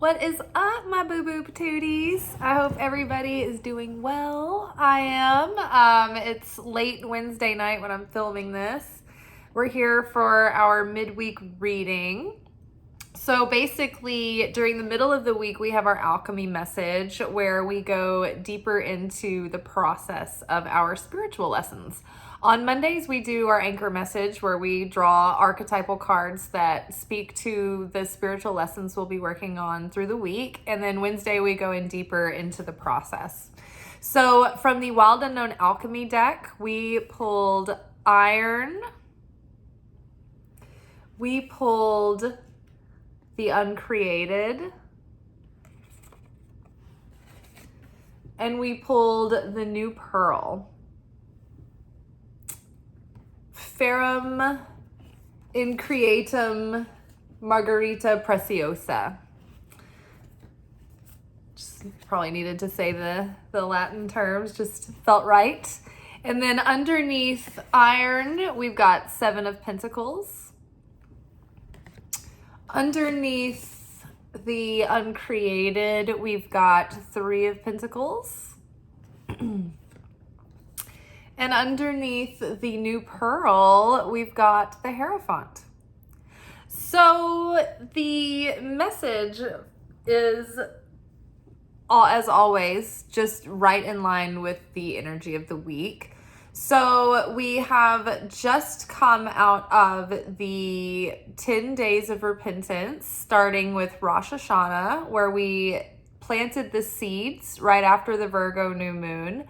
What is up, my boo-boo patooties? I hope everybody is doing well. I am. It's late Wednesday night when I'm filming this. We're here for our midweek reading. So basically, during the middle of the week, we have our alchemy message where we go deeper into the process of our spiritual lessons. On Mondays, we do our anchor message where we draw archetypal cards that speak to the spiritual lessons we'll be working on through the week. And then Wednesday, we go in deeper into the process. So from the Wild Unknown Alchemy deck, we pulled Iron. We pulled the Uncreated. And we pulled the New Pearl. Ferrum Increatum Margarita Preciosa. Just probably needed to say the Latin terms, just felt right. And then underneath Iron, we've got Seven of Pentacles. Underneath the Uncreated, we've got Three of Pentacles. And underneath the New Pearl, we've got the Hierophant. So the message is, as always, just right in line with the energy of the week. So we have just come out of the 10 days of repentance, starting with Rosh Hashanah, where we planted the seeds right after the Virgo new moon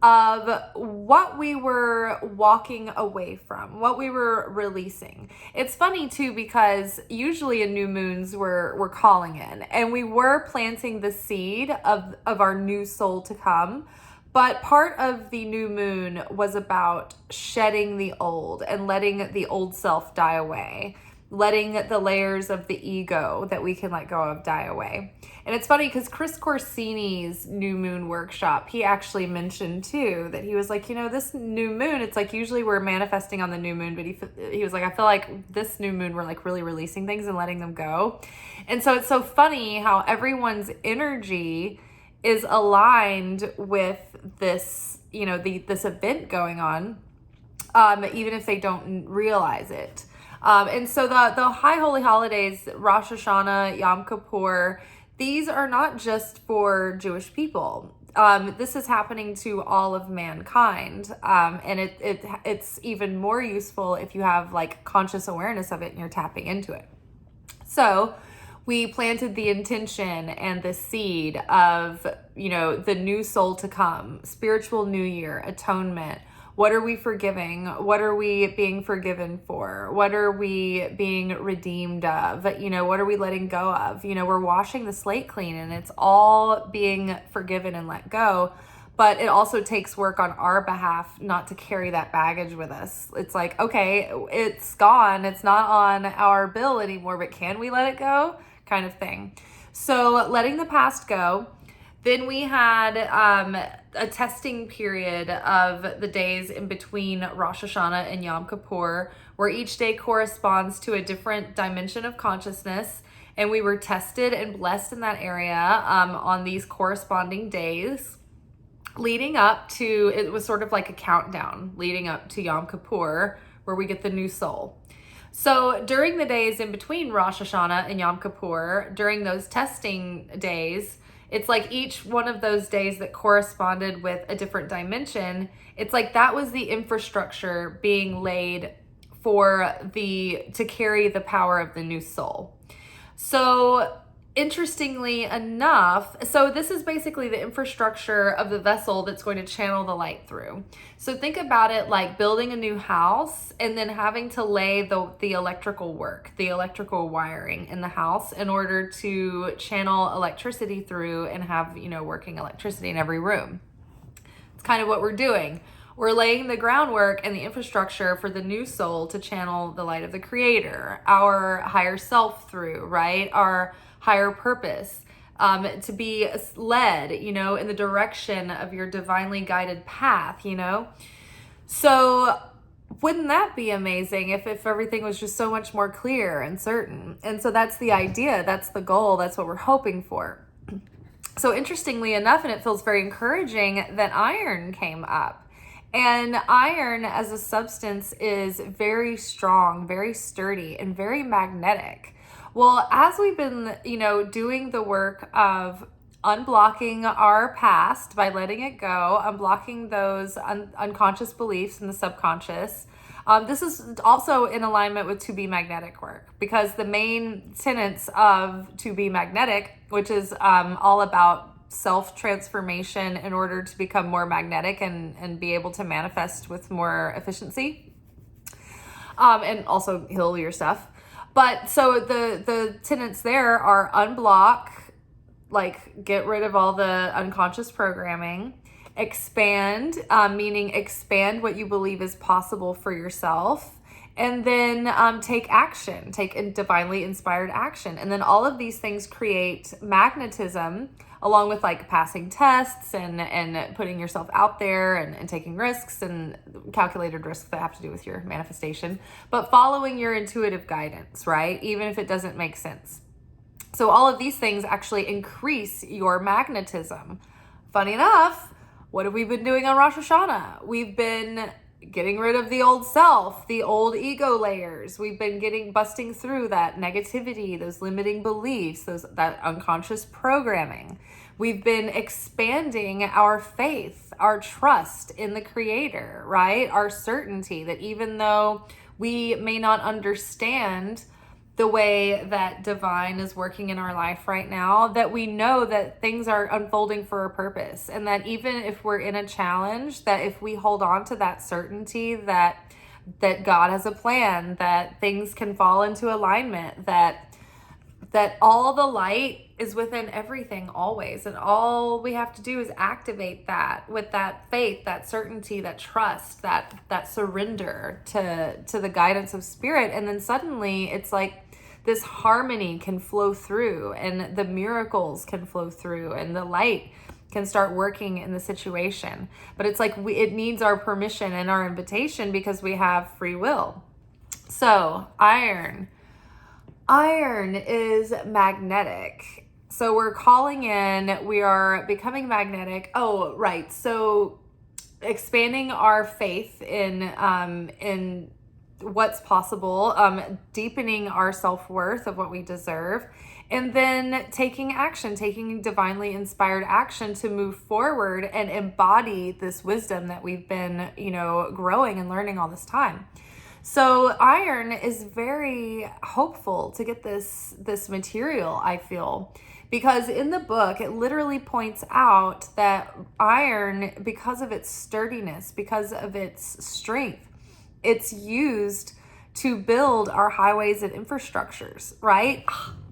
of what we were walking away from, what we were releasing. It's funny too, because usually in new moons we're calling in, and we were planting the seed of our new soul to come. But part of the new moon was about shedding the old and letting the old self die away, letting the layers of the ego that we can let go of die away. And it's funny because Chris Corsini's new moon workshop, he actually mentioned too that he was like, this new moon, it's like usually we're manifesting on the new moon, but he was like, I feel like this new moon we're like really releasing things and letting them go. And so it's so funny how everyone's energy is aligned with this, this event going on, even if they don't realize it. And so the high holy holidays, Rosh Hashanah, Yom Kippur, these are not just for Jewish people. This is happening to all of mankind. And it's even more useful if you have like conscious awareness of it and you're tapping into it. So we planted the intention and the seed of, the new soul to come, spiritual new year, atonement. What are we forgiving? What are we being forgiven for? What are we being redeemed of? What are we letting go of? We're washing the slate clean, and it's all being forgiven and let go. But it also takes work on our behalf not to carry that baggage with us. It's like, okay, it's gone. It's not on our bill anymore, but can we let it go? Kind of thing. So letting the past go. Then we had a testing period of the days in between Rosh Hashanah and Yom Kippur, where each day corresponds to a different dimension of consciousness. And we were tested and blessed in that area on these corresponding days, leading up to, it was sort of like a countdown leading up to Yom Kippur, where we get the new soul. So during the days in between Rosh Hashanah and Yom Kippur, during those testing days, it's like each one of those days that corresponded with a different dimension. It's like that was the infrastructure being laid to carry the power of the new soul. So interestingly enough, so this is basically the infrastructure of the vessel that's going to channel the light through. So think about it like building a new house and then having to lay the electrical work, the electrical wiring in the house in order to channel electricity through and have, working electricity in every room. It's kind of what we're doing. We're laying the groundwork and the infrastructure for the new soul to channel the light of the Creator, our higher self through, right? Our higher purpose, to be led, in the direction of your divinely guided path, So wouldn't that be amazing if everything was just so much more clear and certain? And so that's the idea, that's the goal, that's what we're hoping for. So interestingly enough, and it feels very encouraging, that iron came up. And iron as a substance is very strong, very sturdy, and very magnetic. Well, as we've been, doing the work of unblocking our past by letting it go, unblocking those unconscious beliefs in the subconscious. This is also in alignment with To Be Magnetic work, because the main tenets of To Be Magnetic, which is all about self-transformation in order to become more magnetic and be able to manifest with more efficiency, and also heal your stuff. But so the tenets there are unblock, like get rid of all the unconscious programming, expand, meaning expand what you believe is possible for yourself, and then take action, take divinely inspired action. And then all of these things create magnetism, along with like passing tests and putting yourself out there and taking risks and calculated risks that have to do with your manifestation, but following your intuitive guidance, right? Even if it doesn't make sense. So all of these things actually increase your magnetism. Funny enough, what have we been doing on Rosh Hashanah? We've been getting rid of the old self, the old ego layers. We've been busting through that negativity, those limiting beliefs, that unconscious programming. We've been expanding our faith, our trust in the Creator, right? Our certainty that even though we may not understand the way that divine is working in our life right now, that we know that things are unfolding for a purpose. And that even if we're in a challenge, that if we hold on to that certainty that God has a plan, that things can fall into alignment, that all the light is within everything always. And all we have to do is activate that with that faith, that certainty, that trust, that surrender to the guidance of spirit. And then suddenly it's like this harmony can flow through, and the miracles can flow through, and the light can start working in the situation. But it's like it needs our permission and our invitation, because we have free will. So iron is magnetic. So we're calling in, we are becoming magnetic. Oh, right. So expanding our faith in what's possible, deepening our self-worth of what we deserve, and then taking action, taking divinely inspired action to move forward and embody this wisdom that we've been, growing and learning all this time. So iron is very hopeful to get this material, I feel, because in the book, it literally points out that iron, because of its sturdiness, because of its strength, it's used to build our highways and infrastructures, right?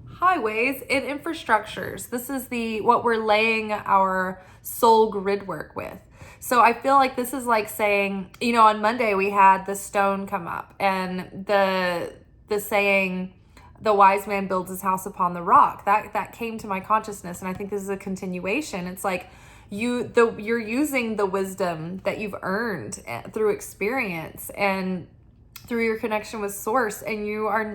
Highways and infrastructures. This is what we're laying our soul grid work with. So I feel like this is like saying, on Monday we had the stone come up, and the saying, the wise man builds his house upon the rock. That came to my consciousness, and I think this is a continuation. It's like you're using the wisdom that you've earned through experience and through your connection with source, and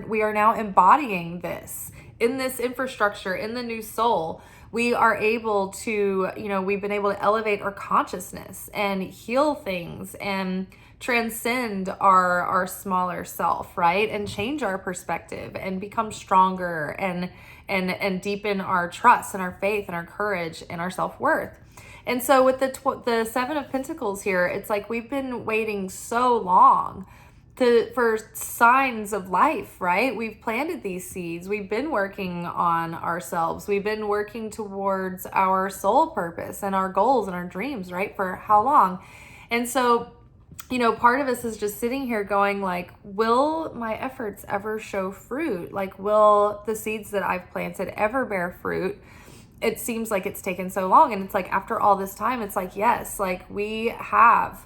we are now embodying this in this infrastructure, in the new soul. We are able to, we've been able to elevate our consciousness and heal things and transcend our smaller self, right? And change our perspective and become stronger and deepen our trust and our faith and our courage and our self-worth. And so with the Seven of Pentacles here, it's like we've been waiting so long for signs of life, right? We've planted these seeds. We've been working on ourselves. We've been working towards our soul purpose and our goals and our dreams, right? For how long? And so, part of us is just sitting here going like, will my efforts ever show fruit? Like, will the seeds that I've planted ever bear fruit? It seems like it's taken so long. And it's like, after all this time, it's like, yes, like we have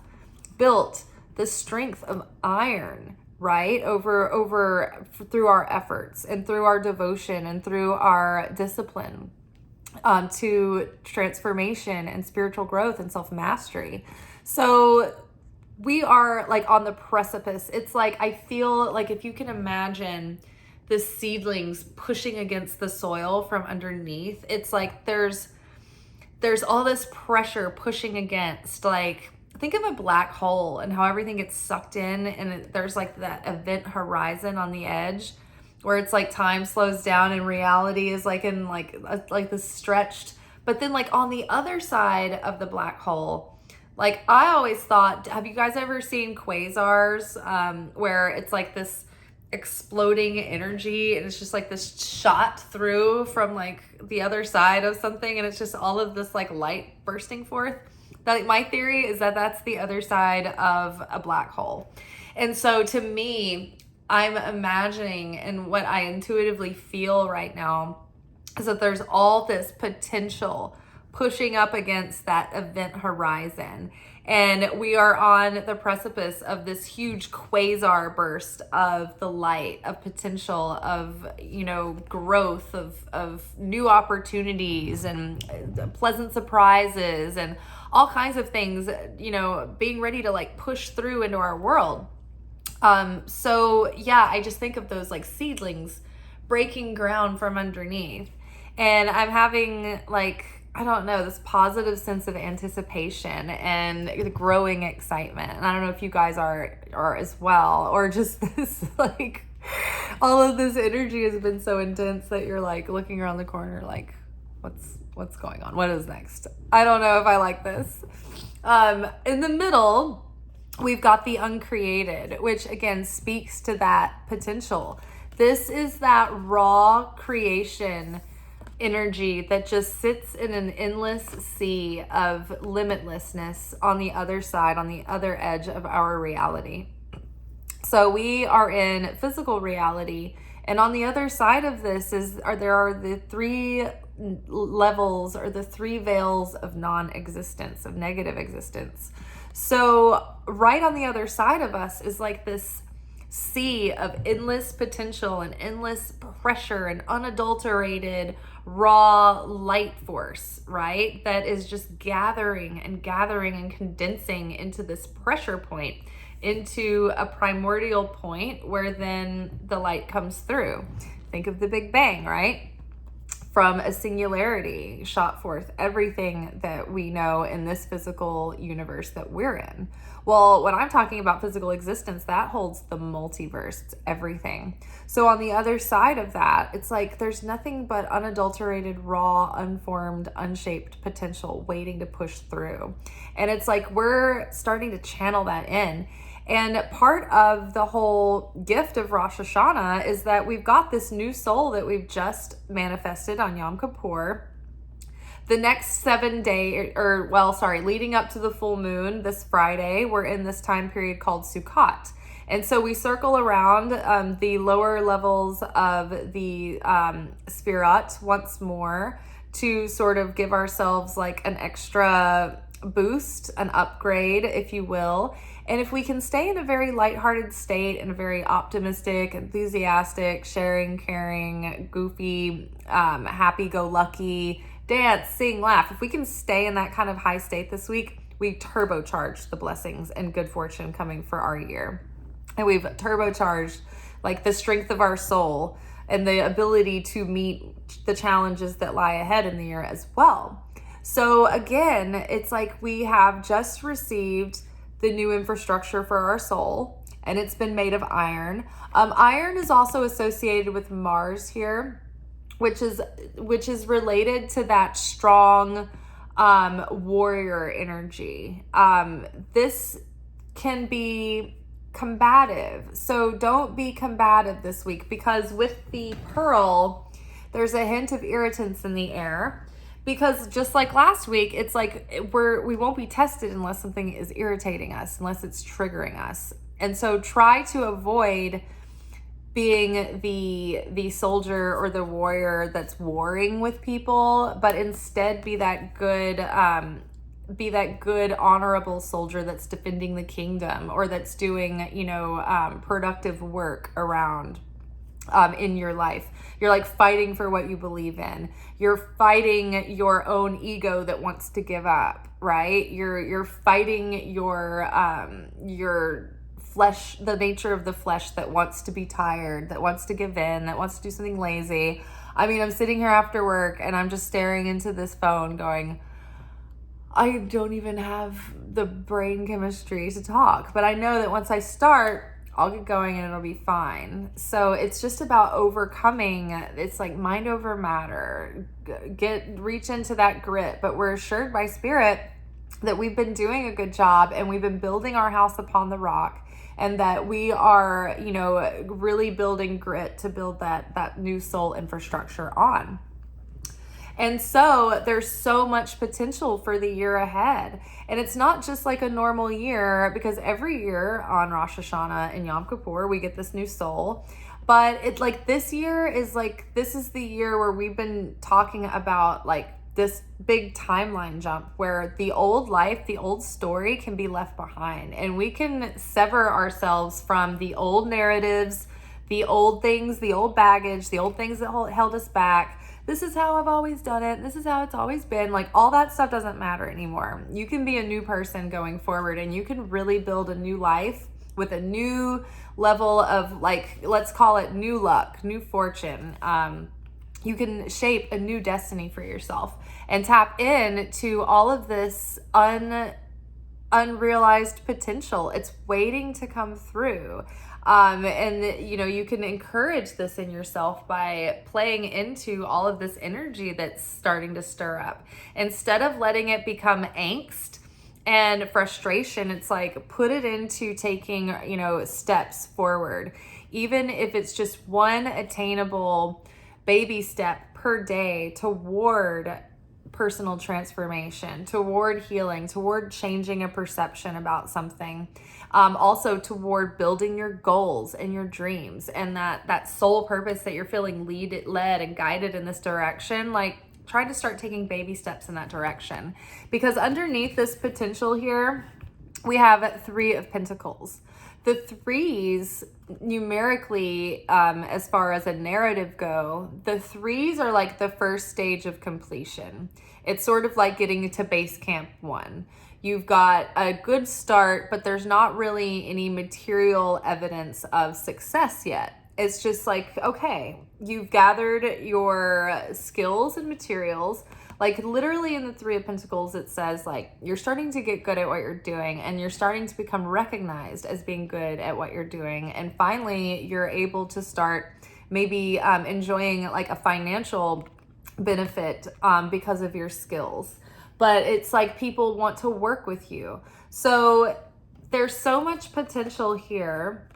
built the strength of iron, right? Over through our efforts and through our devotion and through our discipline to transformation and spiritual growth and self-mastery. So we are like on the precipice. It's like, I feel like if you can imagine the seedlings pushing against the soil from underneath, it's like there's all this pressure pushing against, like, think of a black hole and how everything gets sucked in, and there's like that event horizon on the edge where it's like time slows down and reality is like in like this stretched. But then like on the other side of the black hole, like I always thought, have you guys ever seen quasars, where it's like this exploding energy and it's just like this shot through from like the other side of something, and it's just all of this like light bursting forth? That, like, my theory is that that's the other side of a black hole. And so to me, I'm imagining, and what I intuitively feel right now is that there's all this potential pushing up against that event horizon. And we are on the precipice of this huge quasar burst of the light, of potential, of, you know, growth, of new opportunities and pleasant surprises and all kinds of things, you know, being ready to like push through into our world. So yeah, I just think of those like seedlings breaking ground from underneath. And I'm having like, I don't know, this positive sense of anticipation and growing excitement. And I don't know if you guys are as well, or just this like, all of this energy has been so intense that you're like looking around the corner like, what's going on? What is next? I don't know if I like this. In the middle, we've got the uncreated, which again speaks to that potential. This is that raw creation energy that just sits in an endless sea of limitlessness on the other side, on the other edge of our reality. So we are in physical reality, and on the other side of this there are the three levels, or the three veils of non-existence, of negative existence. So right on the other side of us is like this sea of endless potential and endless pressure and unadulterated raw light force, right? That is just gathering and condensing into this pressure point, into a primordial point where then the light comes through. Think of the Big Bang, right? From a singularity shot forth everything that we know in this physical universe that we're in. Well, when I'm talking about physical existence, that holds the multiverse. It's everything. So on the other side of that, it's like there's nothing but unadulterated, raw, unformed, unshaped potential waiting to push through. And it's like we're starting to channel that in. And part of the whole gift of Rosh Hashanah is that we've got this new soul that we've just manifested on Yom Kippur. The next 7 days, leading up to the full moon this Friday, we're in this time period called Sukkot. And so we circle around the lower levels of the Sefirot once more to sort of give ourselves like an extra boost, an upgrade, if you will. And if we can stay in a very lighthearted state and a very optimistic, enthusiastic, sharing, caring, goofy, happy-go-lucky, dance, sing, laugh, if we can stay in that kind of high state this week, we turbocharge the blessings and good fortune coming for our year. And we've turbocharged like the strength of our soul and the ability to meet the challenges that lie ahead in the year as well. So again, it's like we have just received the new infrastructure for our soul, and it's been made of iron. Iron is also associated with Mars here, which is related to that strong warrior energy. This can be combative, so don't be combative this week, because with the pearl, there's a hint of irritants in the air. Because just like last week, it's like we won't be tested unless something is irritating us, unless it's triggering us. And so try to avoid being the soldier or the warrior that's warring with people, but instead be that good, honorable soldier that's defending the kingdom, or that's doing, productive work around in your life. You're like fighting for what you believe in. You're fighting your own ego that wants to give up, right? You're fighting your flesh, the nature of the flesh that wants to be tired, that wants to give in, that wants to do something lazy. I mean, I'm sitting here after work and I'm just staring into this phone going, I don't even have the brain chemistry to talk, but I know that once I start, I'll get going and it'll be fine. So it's just about overcoming. It's like mind over matter. Reach into that grit. But we're assured by Spirit that we've been doing a good job and we've been building our house upon the rock, and that we are, really building grit to build that new soul infrastructure on. And so there's so much potential for the year ahead. And it's not just like a normal year, because every year on Rosh Hashanah and Yom Kippur, we get this new soul. But it's like this year is like, this is the year where we've been talking about like this big timeline jump where the old life, the old story can be left behind. And we can sever ourselves from the old narratives, the old things, the old baggage, the old things that held us back. This is how I've always done it. This is how it's always been. Like, all that stuff doesn't matter anymore. You can be a new person going forward, and you can really build a new life with a new level of, like, let's call it new luck, new fortune. You can shape a new destiny for yourself and tap into all of this unrealized potential. It's waiting to come through. And you can encourage this in yourself by playing into all of this energy that's starting to stir up. Instead of letting it become angst and frustration, it's like, put it into taking, steps forward. Even if it's just one attainable baby step per day toward personal transformation, toward healing, toward changing a perception about something. Also toward building your goals and your dreams and that soul purpose that you're feeling led and guided in this direction. Like, try to start taking baby steps in that direction, because underneath this potential here, we have 3 of Pentacles. The 3s numerically, as far as a narrative go, the 3s are like the first stage of completion. It's sort of like getting to base camp 1. You've got a good start, but there's not really any material evidence of success yet. It's just like, okay, you've gathered your skills and materials. Like, literally in the 3 of Pentacles, it says like, you're starting to get good at what you're doing, and you're starting to become recognized as being good at what you're doing. And finally, you're able to start maybe enjoying like a financial benefit because of your skills. But it's like people want to work with you. So there's so much potential here.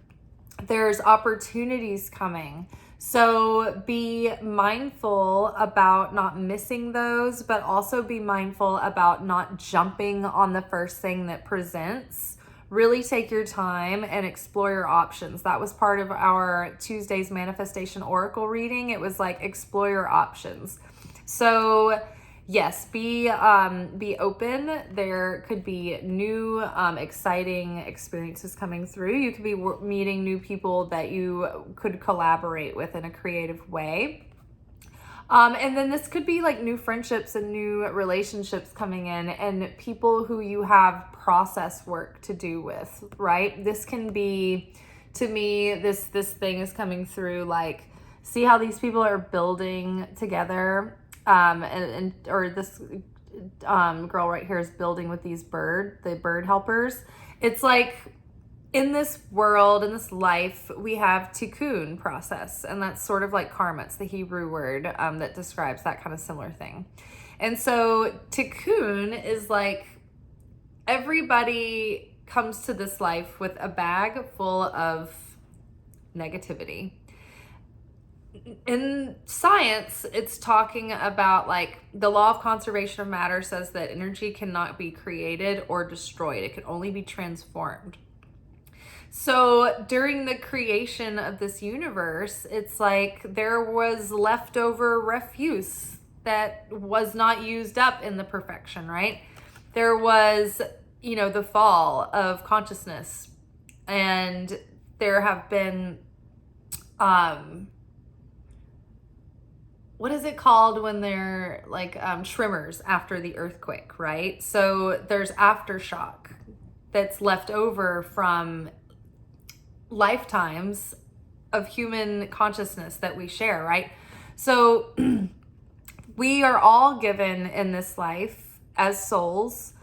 There's opportunities coming. So be mindful about not missing those, but also be mindful about not jumping on the first thing that presents. Really take your time and explore your options. That was part of our Tuesday's Manifestation Oracle reading. It was like, explore your options. So yes, be open. There could be new, exciting experiences coming through. You could be meeting new people that you could collaborate with in a creative way. And then this could be like new friendships and new relationships coming in, and people who you have process work to do with, right? This can be, to me, this thing is coming through, like, see how these people are building together. Or this girl right here is building with the bird helpers. It's like, in this world, in this life, we have tikkun process, and that's sort of like karma. It's the Hebrew word that describes that kind of similar thing. And so tikkun is like, everybody comes to this life with a bag full of negativity. In science, it's talking about like the law of conservation of matter says that energy cannot be created or destroyed. It can only be transformed. So during the creation of this universe, it's like there was leftover refuse that was not used up in the perfection, right? There was, the fall of consciousness, and there have been what is it called when they're like tremors after the earthquake, right? So there's aftershock that's left over from lifetimes of human consciousness that we share, right? So we are all given in this life as souls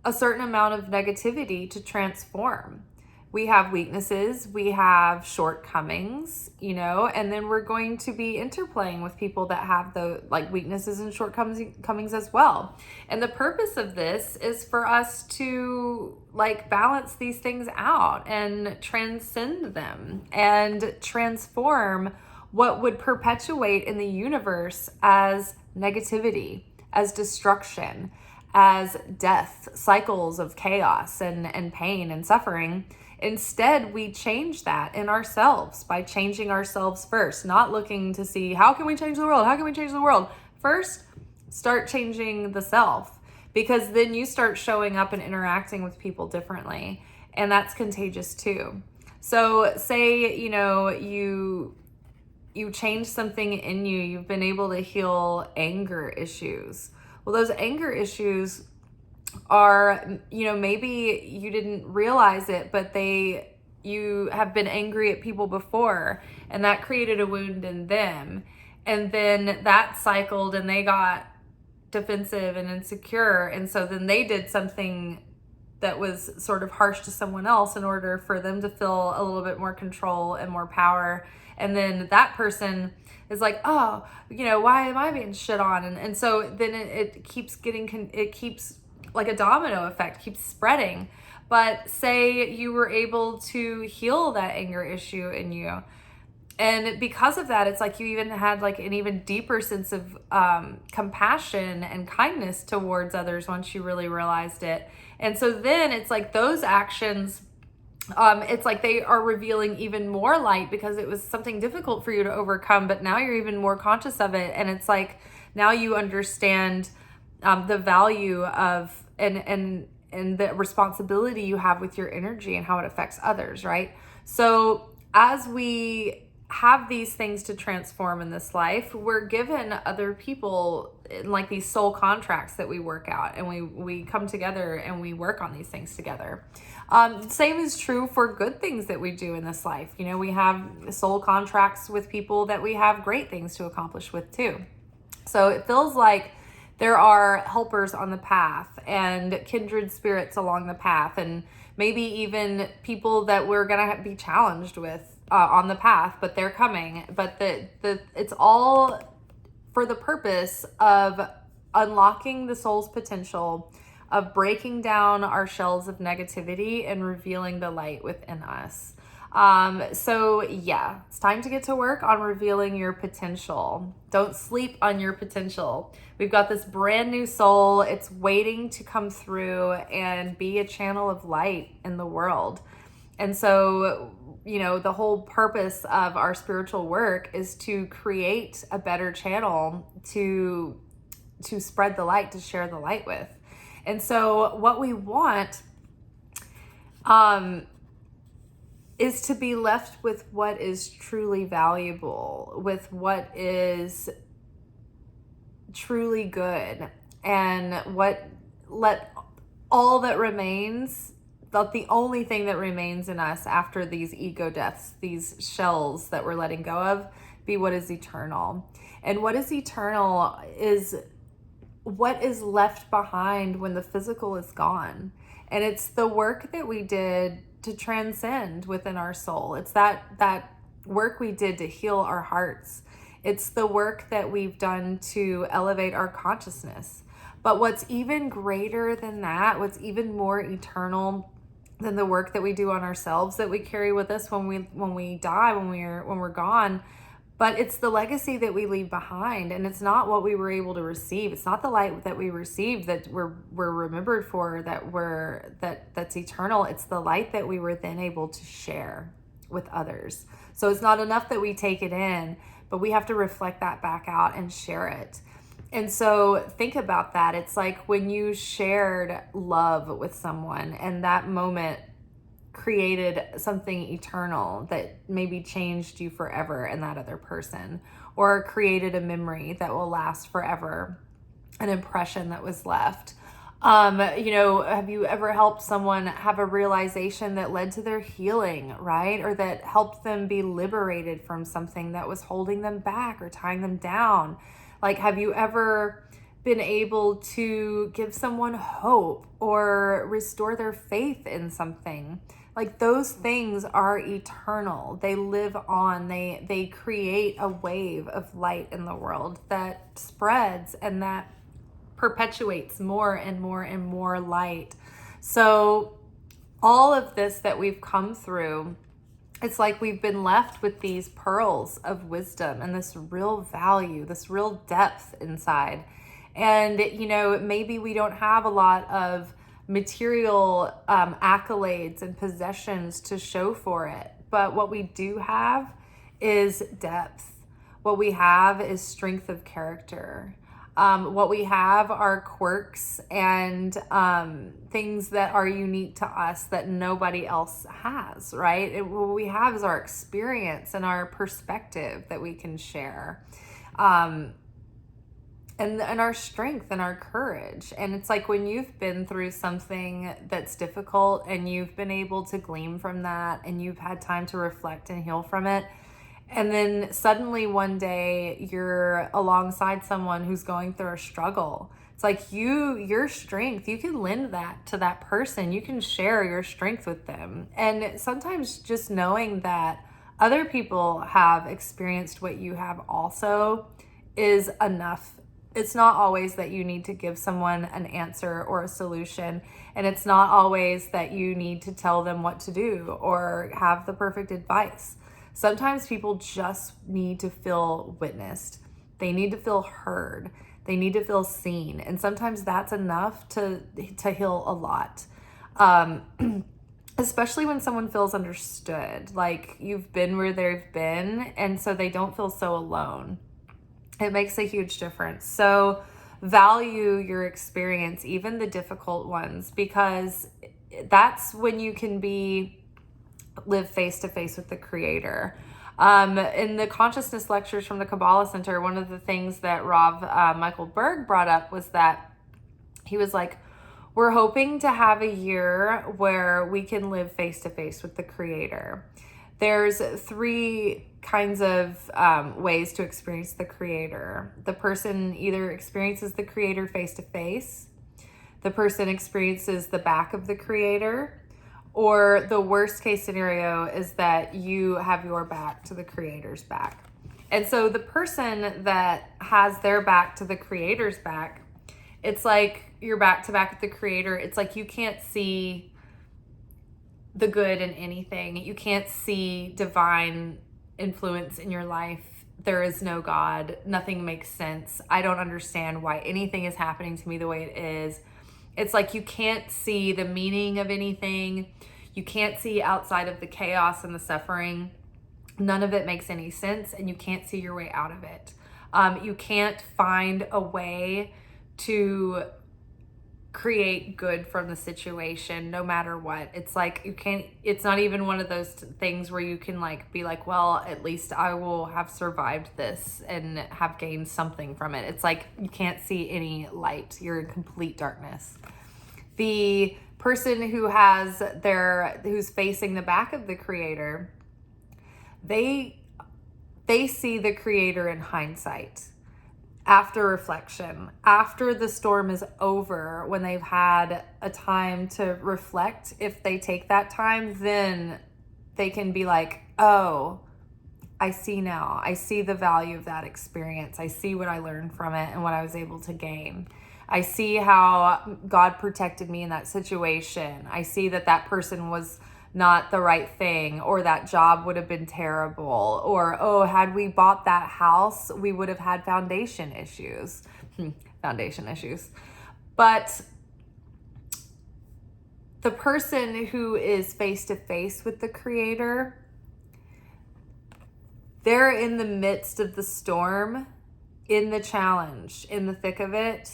a certain amount of negativity to transform. We have weaknesses, we have shortcomings, and then we're going to be interplaying with people that have the like weaknesses and shortcomings as well. And the purpose of this is for us to like balance these things out and transcend them and transform what would perpetuate in the universe as negativity, as destruction, as death, cycles of chaos and pain and suffering. Instead, we change that in ourselves by changing ourselves first, not looking to see how can we change the world? How can we change the world? First, start changing the self, because then you start showing up and interacting with people differently, and that's contagious too. So say, you change something in you, you've been able to heal anger issues. Well, those anger issues are, maybe you didn't realize it, but you have been angry at people before, and that created a wound in them. And then that cycled and they got defensive and insecure. And so then they did something that was sort of harsh to someone else in order for them to feel a little bit more control and more power. And then that person is like, oh, why am I being shit on? And so then it keeps like a domino effect, keeps spreading. But say you were able to heal that anger issue in you, and because of that, it's like you even had like an even deeper sense of compassion and kindness towards others once you really realized it. And so then it's like those actions, it's like they are revealing even more light because it was something difficult for you to overcome, but now you're even more conscious of it. And it's like now you understand the value of and the responsibility you have with your energy and how it affects others, right? So as we have these things to transform in this life, we're given other people in like these soul contracts that we work out, and we come together and we work on these things together. Same is true for good things that we do in this life. We have soul contracts with people that we have great things to accomplish with too. So it feels like there are helpers on the path and kindred spirits along the path, and maybe even people that we're going to be challenged with on the path, but they're coming. But it's all for the purpose of unlocking the soul's potential, of breaking down our shells of negativity and revealing the light within us. So yeah, it's time to get to work on revealing your potential. Don't sleep on your potential. We've got this brand new soul. It's waiting to come through and be a channel of light in the world. And so, the whole purpose of our spiritual work is to create a better channel to spread the light, to share the light with. And so what we want, is to be left with what is truly valuable, with what is truly good, and let all that remains, the only thing that remains in us after these ego deaths, these shells that we're letting go of, be what is eternal. And what is eternal is what is left behind when the physical is gone. And it's the work that we did to transcend within our soul. It's that work we did to heal our hearts. It's the work that we've done to elevate our consciousness. But what's even greater than that, what's even more eternal than the work that we do on ourselves, that we carry with us when we die, when we're gone, but it's the legacy that we leave behind. And it's not what we were able to receive. It's not the light that we received that we're remembered for, that's eternal. It's the light that we were then able to share with others. So it's not enough that we take it in, but we have to reflect that back out and share it. And so think about that. It's like when you shared love with someone and that moment created something eternal that maybe changed you forever and that other person. or created a memory that will last forever, an impression that was left. Have you ever helped someone have a realization that led to their healing, right? Or that helped them be liberated from something that was holding them back or tying them down? Like, have you ever been able to give someone hope or restore their faith in something? Like, those things are eternal. They live on. They create a wave of light in the world that spreads and that perpetuates more and more and more light. So all of this that we've come through, it's like we've been left with these pearls of wisdom and this real value, this real depth inside. And, maybe we don't have a lot of material accolades and possessions to show for it. But what we do have is depth. What we have is strength of character. What we have are quirks and things that are unique to us that nobody else has, right? What we have is our experience and our perspective that we can share. And our strength and our courage. And it's like when you've been through something that's difficult and you've been able to glean from that and you've had time to reflect and heal from it, and then suddenly one day you're alongside someone who's going through a struggle. It's like your strength, you can lend that to that person. You can share your strength with them. And sometimes just knowing that other people have experienced what you have also is enough. It's not always that you need to give someone an answer or a solution. And it's not always that you need to tell them what to do or have the perfect advice. Sometimes people just need to feel witnessed. They need to feel heard. They need to feel seen. And sometimes that's enough to heal a lot. Especially when someone feels understood, like you've been where they've been, and so they don't feel so alone. It makes a huge difference. So value your experience, even the difficult ones, because that's when you can live face to face with the Creator. In the consciousness lectures from the Kabbalah Center, one of the things that Rav Michael Berg brought up was that he was like, we're hoping to have a year where we can live face to face with the Creator. There's 3 kinds of ways to experience the Creator. The person either experiences the Creator face to face, the person experiences the back of the Creator, or the worst case scenario is that you have your back to the Creator's back. And so the person that has their back to the Creator's back, it's like you're back to back with the Creator. It's like you can't see the good in anything. You can't see divine influence in your life. There is no God. Nothing makes sense. I don't understand why anything is happening to me the way it is. It's like you can't see the meaning of anything. You can't see outside of the chaos and the suffering. None of it makes any sense, and you can't see your way out of it. You can't find a way to create good from the situation no matter what. It's like it's not even one of those things where you can be like, well, at least I will have survived this and have gained something from it. It's like you can't see any light. You're in complete darkness. The person who's facing the back of the Creator, they see the Creator in hindsight. After reflection, after the storm is over, when they've had a time to reflect, if they take that time, then they can be like, oh, I see now. I see the value of that experience. I see what I learned from it and what I was able to gain. I see how God protected me in that situation. I see that person was not the right thing, or that job would have been terrible, or, oh, had we bought that house, we would have had foundation issues. But the person who is face to face with the Creator, they're in the midst of the storm, in the challenge, in the thick of it,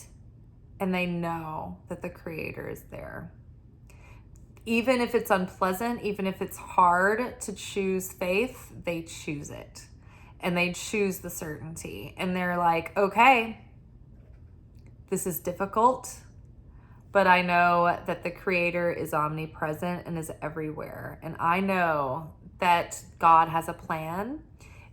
and they know that the Creator is there. Even if it's unpleasant, even if it's hard to choose faith, they choose it. and they choose the certainty. And they're like, okay, this is difficult, but I know that the Creator is omnipresent and is everywhere. And I know that God has a plan,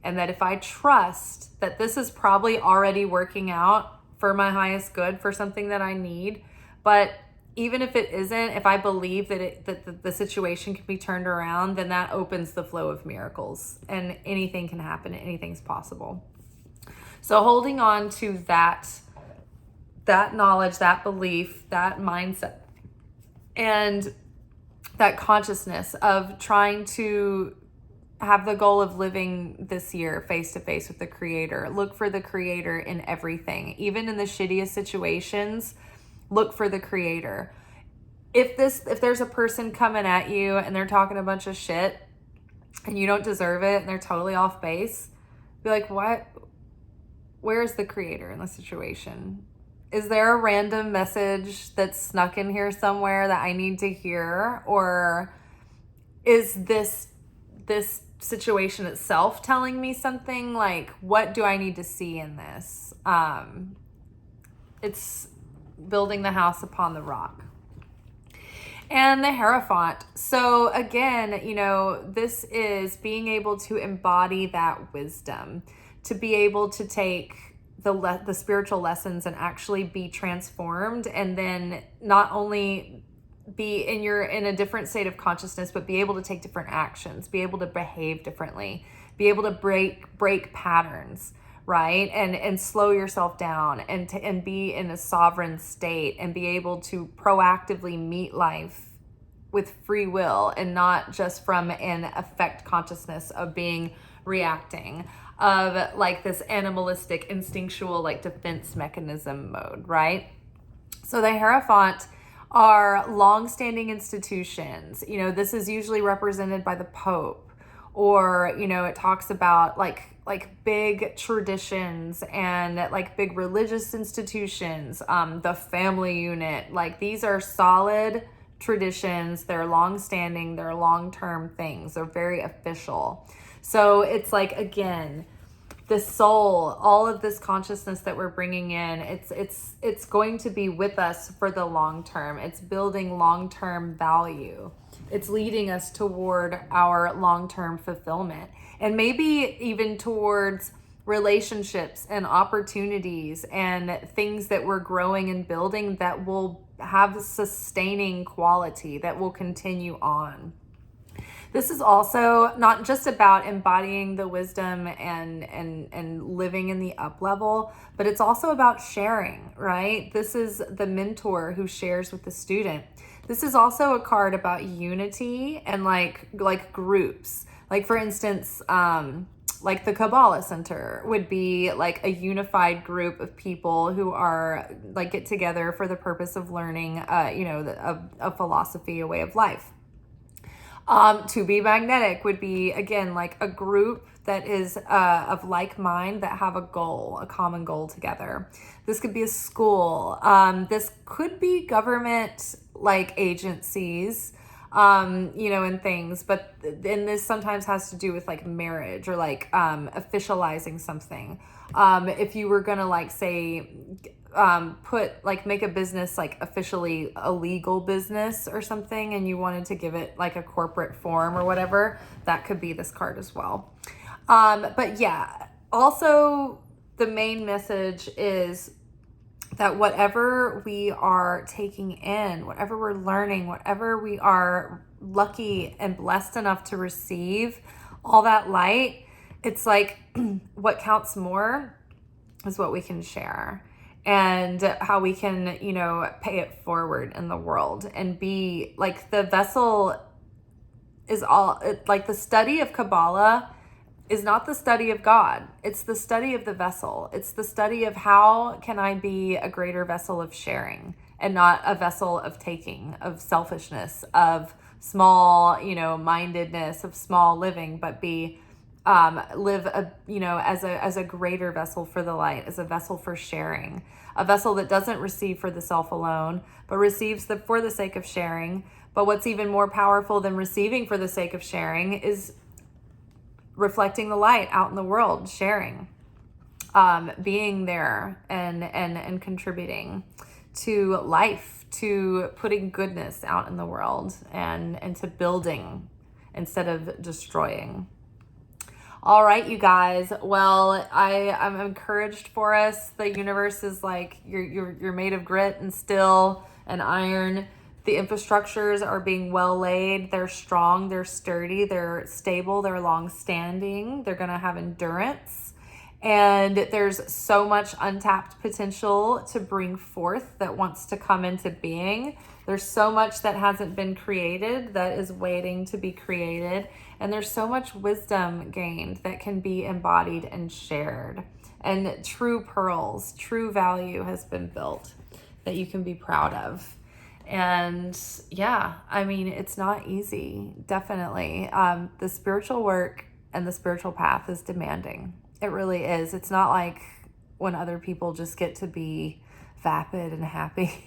and that if I trust that this is probably already working out for my highest good, for something that I need, but even if it isn't, if I believe that the situation can be turned around, then that opens the flow of miracles, and anything can happen, anything's possible. So holding on to that knowledge, that belief, that mindset, and that consciousness of trying to have the goal of living this year face to face with the Creator. Look for the Creator in everything. Even in the shittiest situations, look for the Creator. If there's a person coming at you and they're talking a bunch of shit and you don't deserve it and they're totally off base, be like, what? Where's the Creator in the situation? Is there a random message that's snuck in here somewhere that I need to hear? Or is this situation itself telling me something? Like, what do I need to see in this? It's building the house upon the rock. And the Hierophant. So again, this is being able to embody that wisdom, to be able to take the spiritual lessons and actually be transformed, and then not only be in a different state of consciousness, but be able to take different actions, be able to behave differently, be able to break patterns, right? And slow yourself down, and be in a sovereign state, and be able to proactively meet life with free will, and not just from an affect consciousness of reacting, of like this animalistic, instinctual, like defense mechanism mode, right? So the Hierophant are long-standing institutions. This is usually represented by the Pope, or, it talks about like big traditions and like big religious institutions, the family unit. Like, these are solid traditions. They're long-standing, they're long-term things. They're very official. So it's like, again, the soul, all of this consciousness that we're bringing in, it's going to be with us for the long term. It's building long-term value. It's leading us toward our long-term fulfillment, and maybe even towards relationships and opportunities and things that we're growing and building that will have sustaining quality, that will continue on. This is also not just about embodying the wisdom and living in the up level, but it's also about sharing, right? This is the mentor who shares with the student. This is also a card about unity and like groups. Like, for instance, like the Kabbalah Center would be like a unified group of people who are like get together for the purpose of learning, a philosophy, a way of life. To be magnetic would be, again, like a group that is of like mind, that have a goal, a common goal together. This could be a school. This could be government like agencies, and things. But then this sometimes has to do with like marriage, or like officializing something. If you were gonna like say make a business like officially a legal business or something, and you wanted to give it like a corporate form or whatever, that could be this card as well. But yeah, also the main message is that whatever we are taking in, whatever we're learning, whatever we are lucky and blessed enough to receive, all that light, it's like what counts more is what we can share, and how we can, pay it forward in the world, and be like the vessel is like the study of Kabbalah is not the study of God. It's the study of the vessel. It's the study of how can I be a greater vessel of sharing, and not a vessel of taking, of selfishness, of small, mindedness, of small living, but live as a greater vessel for the light, as a vessel for sharing, a vessel that doesn't receive for the self alone, but receives for the sake of sharing. But what's even more powerful than receiving for the sake of sharing is reflecting the light out in the world, sharing, being there and contributing to life, to putting goodness out in the world and to building instead of destroying. All right, you guys. Well, I'm encouraged for us. The universe is like, you're made of grit and steel and iron. The infrastructures are being well laid. They're strong, they're sturdy, they're stable, they're long-standing. They're going to have endurance. And there's so much untapped potential to bring forth that wants to come into being. There's so much that hasn't been created that is waiting to be created. And there's so much wisdom gained that can be embodied and shared. And true pearls, true value has been built that you can be proud of. And yeah, I mean, it's not easy, definitely. The spiritual work and the spiritual path is demanding. It really is. It's not like when other people just get to be vapid and happy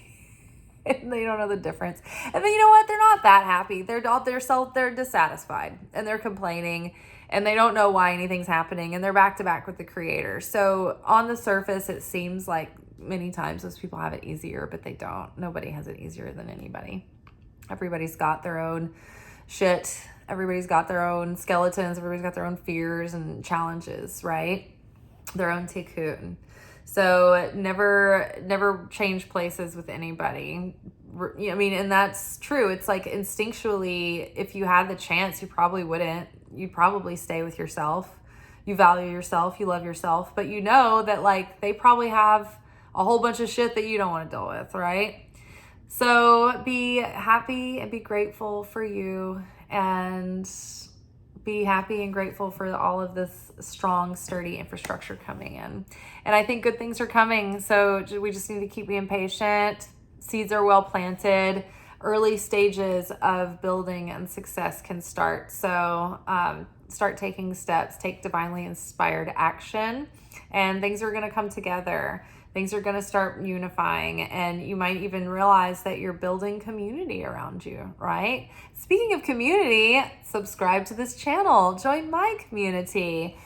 and they don't know the difference. And then you know what? They're not that happy. They're dissatisfied and they're complaining and they don't know why anything's happening and they're back to back with the creator. So on the surface, it seems like many times those people have it easier, but they don't. Nobody has it easier than anybody. Everybody's got their own shit. Everybody's got their own skeletons. Everybody's got their own fears and challenges, right? Their own tikkun. So never change places with anybody. I mean, and that's true. It's like instinctually, if you had the chance, you probably wouldn't. You'd probably stay with yourself. You value yourself. You love yourself. But you know that like they probably have a whole bunch of shit that you don't want to deal with, right? So be happy and be grateful for you and be happy and grateful for all of this strong, sturdy infrastructure coming in. And I think good things are coming. So we just need to keep being patient. Seeds are well planted. Early stages of building and success can start. So start taking steps, take divinely inspired action, and things are going to come together. Things are going to start unifying, and you might even realize that you're building community around you, right? Speaking of community, subscribe to this channel, join my community.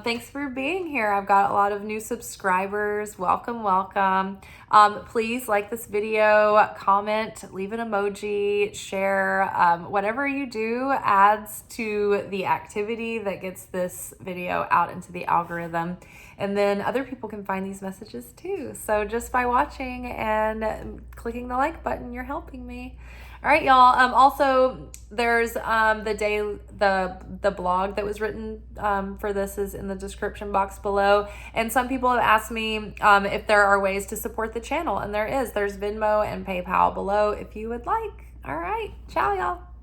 Thanks for being here. I've got a lot of new subscribers. Welcome, welcome. Please like this video, comment, leave an emoji, share. Whatever you do adds to the activity that gets this video out into the algorithm. And then other people can find these messages too. So just by watching and clicking the like button, you're helping me. All right, y'all. Also, there's the blog that was written for this is in the description box below. And some people have asked me if there are ways to support the channel, and there is. There's Venmo and PayPal below if you would like. All right, ciao, y'all.